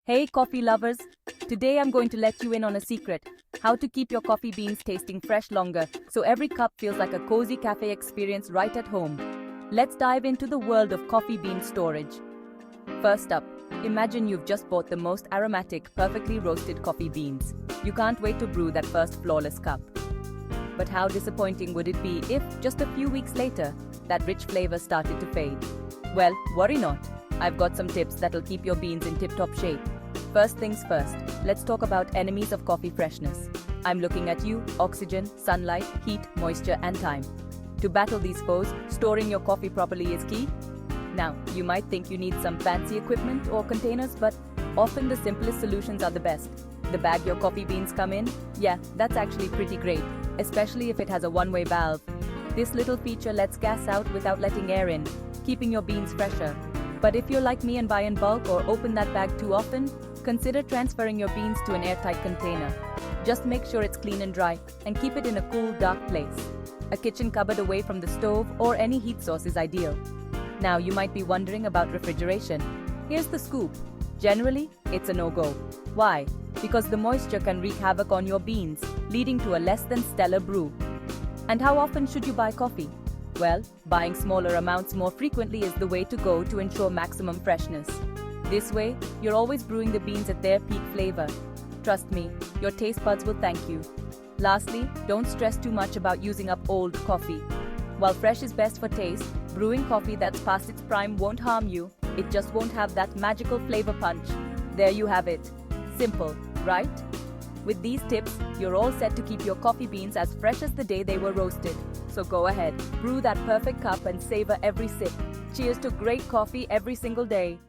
Hey coffee lovers! Today I'm going to let you in on a secret. How to keep your coffee beans tasting fresh longer so every cup feels like a cozy cafe experience right at home. Let's dive into the world of coffee bean storage. First up, imagine you've just bought the most aromatic, perfectly roasted coffee beans. You can't wait to brew that first flawless cup. But how disappointing would it be if, just a few weeks later, that rich flavor started to fade? Well, worry not. I've got some tips that'll keep your beans in tip-top shape. First things first, let's talk about enemies of coffee freshness. I'm looking at you: oxygen, sunlight, heat, moisture, and time. To battle these foes, storing your coffee properly is key. Now, you might think you need some fancy equipment or containers, but often the simplest solutions are the best. The bag your coffee beans come in? Yeah, that's actually pretty great, especially if it has a one-way valve. This little feature lets gas out without letting air in, keeping your beans fresher. But if you're like me and buy in bulk or open that bag too often, consider transferring your beans to an airtight container. Just make sure it's clean and dry, and keep it in a cool, dark place. A kitchen cupboard away from the stove or any heat source is ideal. Now, you might be wondering about refrigeration. Here's the scoop. Generally, it's a no-go. Why? Because the moisture can wreak havoc on your beans, leading to a less than stellar brew. And how often should you buy coffee? Well, buying smaller amounts more frequently is the way to go to ensure maximum freshness. This way, you're always brewing the beans at their peak flavor. Trust me, your taste buds will thank you. Lastly, don't stress too much about using up old coffee. While fresh is best for taste, brewing coffee that's past its prime won't harm you. It just won't have that magical flavor punch. There you have it. Simple, right? With these tips, you're all set to keep your coffee beans as fresh as the day they were roasted. So go ahead, brew that perfect cup and savor every sip. Cheers to great coffee every single day.